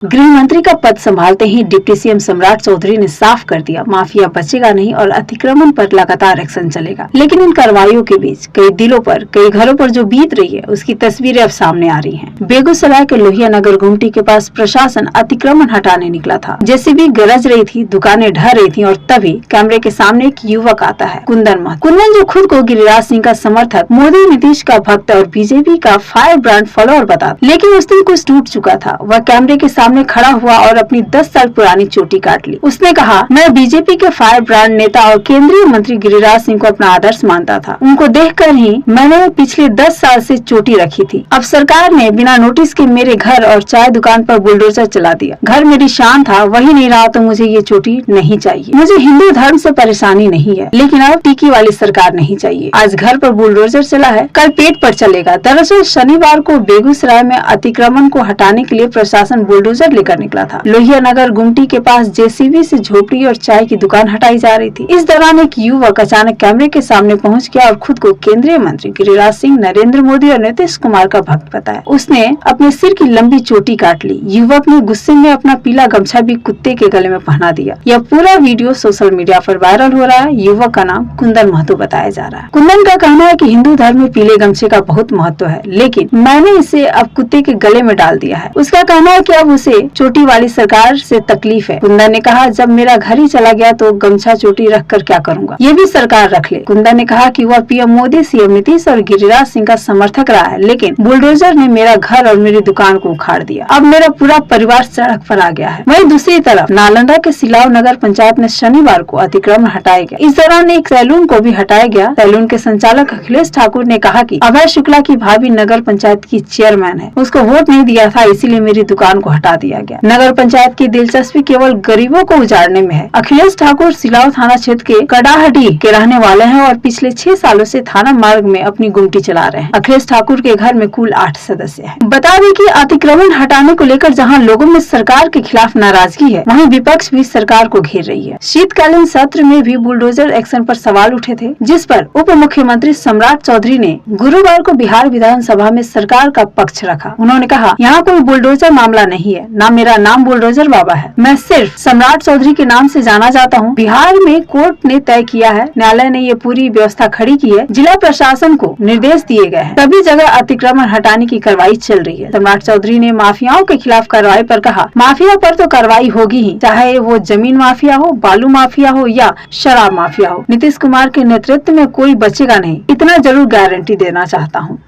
गृह मंत्री का पद संभालते ही डिप्टी सीएम सम्राट चौधरी ने साफ कर दिया, माफिया बचेगा नहीं और अतिक्रमण पर लगातार एक्शन चलेगा। लेकिन इन कार्रवाइयों के बीच कई दिलों पर, कई घरों पर जो बीत रही है उसकी तस्वीरें अब सामने आ रही हैं। बेगूसराय के लोहिया नगर गुमटी के पास प्रशासन अतिक्रमण हटाने निकला था। जेसीबी गरज रही थी, दुकानें ढह रही थी और तभी कैमरे के सामने एक युवक आता है, कुंदन महतो। कुंदन जो खुद को गिरिराज सिंह का समर्थक, मोदी नीतीश का भक्त और बीजेपी का फायर ब्रांड फॉलोअर बता, लेकिन उस दिन कुछ टूट चुका था। वह कैमरे के सामने खड़ा हुआ और अपनी 10 साल पुरानी चोटी काट ली। उसने कहा, मैं बीजेपी के फायर ब्रांड नेता और केंद्रीय मंत्री गिरिराज सिंह को अपना आदर्श मानता था। उनको देखकर ही मैंने पिछले 10 साल से चोटी रखी थी। अब सरकार ने बिना नोटिस के मेरे घर और चाय दुकान पर बुलडोजर चला दिया। घर मेरी शान था, वही नहीं रहा तो मुझे ये चोटी नहीं चाहिए। मुझे हिंदू धर्म से परेशानी नहीं है, लेकिन अब टीकी वाली सरकार नहीं चाहिए। आज घर पर बुलडोजर चला है, कल पेट पर चलेगा। दरअसल शनिवार को बेगूसराय में अतिक्रमण को हटाने के लिए प्रशासन बुलडोजर लेकर निकला था। लोहिया नगर गुमटी के पास जेसीबी से झोपड़ी और चाय की दुकान हटाई जा रही थी। इस दौरान एक युवक अचानक कैमरे के सामने पहुंच गया और खुद को केंद्रीय मंत्री गिरिराज सिंह, नरेंद्र मोदी और नीतीश कुमार का भक्त बताया। उसने अपने सिर की लंबी चोटी काट ली। युवक ने गुस्से में अपना पीला गमछा भी कुत्ते के गले में पहना दिया। यह पूरा वीडियो सोशल मीडिया पर वायरल हो रहा है। युवक का नाम कुंदन महतो बताया जा रहा है। कुंदन का कहना है कि हिंदू धर्म में पीले गमछे का बहुत महत्व है, लेकिन मैंने इसे अब कुत्ते के गले में डाल दिया है। उसका कहना है कि अब उसे चोटी वाली सरकार से तकलीफ है। कुंदन ने कहा, जब मेरा घर ही चला गया तो गमछा चोटी रख कर क्या करूंगा, ये भी सरकार रख ले। कुंदन ने कहा कि वह पीएम मोदी, सीएम नीतीश और गिरिराज सिंह का समर्थक रहा है, लेकिन बुलडोजर ने मेरा घर और मेरी दुकान को उखाड़ दिया। अब मेरा पूरा परिवार सड़क पर आ गया है। वहीं दूसरी तरफ नालंदा के सिलाव नगर पंचायत में शनिवार को अतिक्रमण हटाया गया। इस दौरान एक सैलून को भी हटाया गया। सैलून के संचालक अखिलेश ठाकुर ने कहा कि अभय शुक्ला की भाभी नगर पंचायत की चेयरमैन है, उसको वोट नहीं दिया था, इसीलिए मेरी दुकान को हटा दिया गया। नगर पंचायत की दिलचस्पी केवल गरीबों को उजाड़ने में है। अखिलेश ठाकुर सिलाव थाना क्षेत्र के कडाहडी के रहने वाले हैं और पिछले 6 सालों से थाना मार्ग में अपनी गुमटी चला रहे हैं। अखिलेश ठाकुर के घर में कुल 8 सदस्य हैं। बता दें कि अतिक्रमण हटाने को लेकर जहां लोगों में सरकार के खिलाफ नाराजगी है, वहीं विपक्ष भी सरकार को घेर रही है। शीतकालीन सत्र में भी बुलडोजर एक्शन पर सवाल उठे थे, जिस पर उप मुख्यमंत्री सम्राट चौधरी ने गुरुवार को बिहार विधानसभा में सरकार का पक्ष रखा। उन्होंने कहा, यहाँ कोई बुलडोजर मामला नहीं है, न मेरा नाम बुलडोजर बाबा है, मैं सिर्फ सम्राट चौधरी के नाम से जाना जाता हूँ। बिहार में कोर्ट ने तय किया है, न्यायालय ने ये पूरी व्यवस्था खड़ी की है, जिला प्रशासन को निर्देश दिए गए हैं, सभी जगह अतिक्रमण हटाने की कार्रवाई चल रही है। सम्राट चौधरी ने माफियाओं के खिलाफ कार्रवाई पर कहा, माफिया पर तो कार्रवाई होगी ही, चाहे वो जमीन माफिया हो, बालू माफिया हो या शराब माफिया हो। नीतीश कुमार के नेतृत्व में कोई बचेगा नहीं, इतना जरूर गारंटी देना चाहता हूँ।